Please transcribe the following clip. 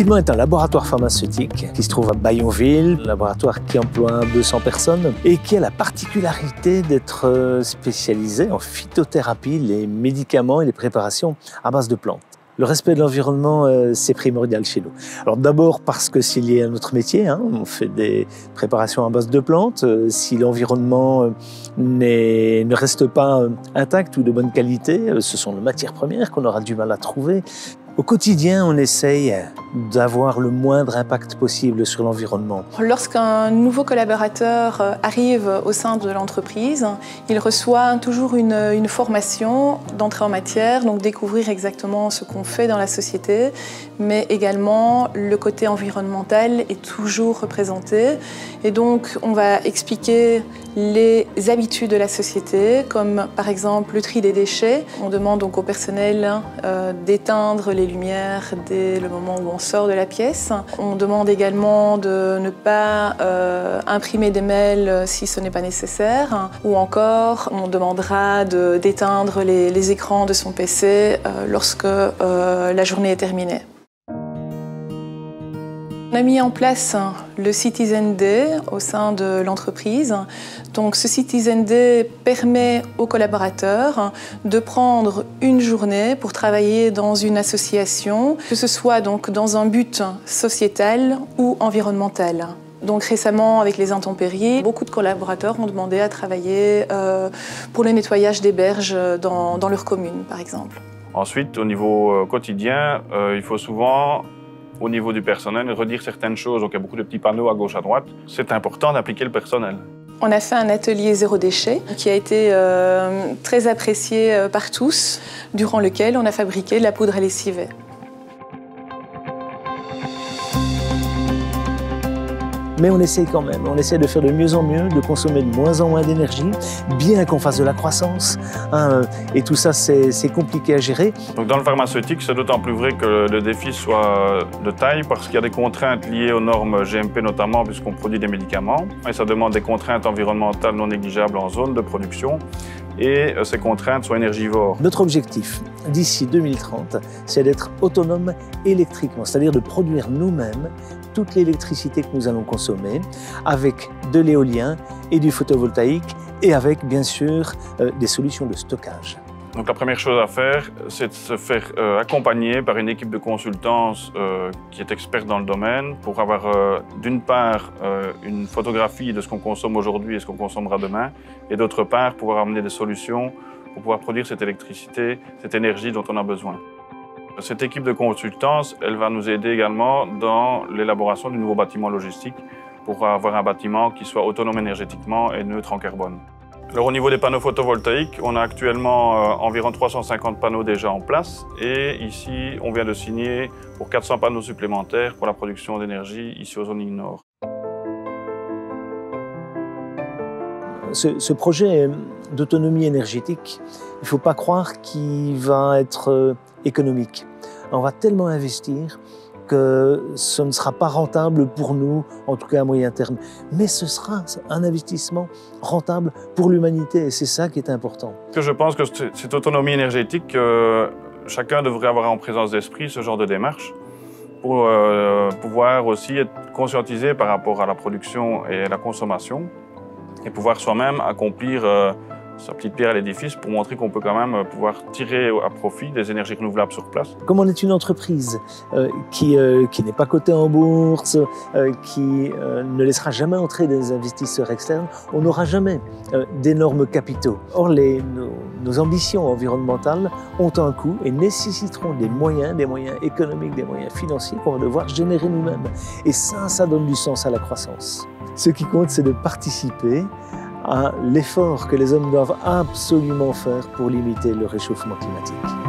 Quillemont est un laboratoire pharmaceutique qui se trouve à Bayonville, un laboratoire qui emploie 200 personnes et qui a la particularité d'être spécialisé en phytothérapie, les médicaments et les préparations à base de plantes. Le respect de l'environnement, c'est primordial chez nous. Alors d'abord parce que c'est lié à notre métier, on fait des préparations à base de plantes. Si l'environnement ne reste pas intact ou de bonne qualité, ce sont nos matières premières qu'on aura du mal à trouver. Au quotidien, on essaye d'avoir le moindre impact possible sur l'environnement. Lorsqu'un nouveau collaborateur arrive au sein de l'entreprise, il reçoit toujours une formation d'entrée en matière, donc découvrir exactement ce qu'on fait dans la société, mais également le côté environnemental est toujours représenté. Et donc, on va expliquer les habitudes de la société, comme par exemple le tri des déchets. On demande donc au personnel d'éteindre les lumières dès le moment où on sort de la pièce. On demande également de ne pas imprimer des mails si ce n'est pas nécessaire. Ou encore, on demandera d'éteindre les écrans de son PC lorsque la journée est terminée. On a mis en place le Citizen Day au sein de l'entreprise. Donc, ce Citizen Day permet aux collaborateurs de prendre une journée pour travailler dans une association, que ce soit donc dans un but sociétal ou environnemental. Donc récemment, avec les intempéries, beaucoup de collaborateurs ont demandé à travailler pour le nettoyage des berges dans leur commune, par exemple. Ensuite, au niveau quotidien, il faut souvent, au niveau du personnel, redire certaines choses. Donc il y a beaucoup de petits panneaux à gauche, à droite. C'est important d'appliquer le personnel. On a fait un atelier zéro déchet qui a été très apprécié par tous, durant lequel on a fabriqué de la poudre à lessiver. Mais on essaie quand même, on essaie de faire de mieux en mieux, de consommer de moins en moins d'énergie, bien qu'on fasse de la croissance. Et tout ça, c'est compliqué à gérer. Donc dans le pharmaceutique, c'est d'autant plus vrai que le défi soit de taille parce qu'il y a des contraintes liées aux normes GMP notamment puisqu'on produit des médicaments. Et ça demande des contraintes environnementales non négligeables en zone de production. Et ces contraintes sont énergivores. Notre objectif, d'ici 2030, c'est d'être autonome électriquement, c'est-à-dire de produire nous-mêmes toute l'électricité que nous allons consommer avec de l'éolien et du photovoltaïque et avec, bien sûr, des solutions de stockage. Donc la première chose à faire, c'est de se faire accompagner par une équipe de consultance qui est experte dans le domaine pour avoir d'une part une photographie de ce qu'on consomme aujourd'hui et ce qu'on consommera demain et d'autre part pouvoir amener des solutions pour pouvoir produire cette électricité, cette énergie dont on a besoin. Cette équipe de consultance, elle va nous aider également dans l'élaboration du nouveau bâtiment logistique pour avoir un bâtiment qui soit autonome énergétiquement et neutre en carbone. Alors au niveau des panneaux photovoltaïques, on a actuellement environ 350 panneaux déjà en place et ici on vient de signer pour 400 panneaux supplémentaires pour la production d'énergie ici aux zones nord. Ce projet d'autonomie énergétique, il ne faut pas croire qu'il va être économique. On va tellement investir que ce ne sera pas rentable pour nous, en tout cas à moyen terme. Mais ce sera un investissement rentable pour l'humanité et c'est ça qui est important. Je pense que cette autonomie énergétique, chacun devrait avoir en présence d'esprit ce genre de démarche pour pouvoir aussi être conscientisé par rapport à la production et à la consommation et pouvoir soi-même accomplir sa petite pierre à l'édifice pour montrer qu'on peut quand même pouvoir tirer à profit des énergies renouvelables sur place. Comme on est une entreprise qui n'est pas cotée en bourse, qui ne laissera jamais entrer des investisseurs externes, on n'aura jamais d'énormes capitaux. Or, nos ambitions environnementales ont un coût et nécessiteront des moyens économiques, des moyens financiers qu'on va devoir générer nous-mêmes. Et ça donne du sens à la croissance. Ce qui compte, c'est de participer à l'effort que les hommes doivent absolument faire pour limiter le réchauffement climatique.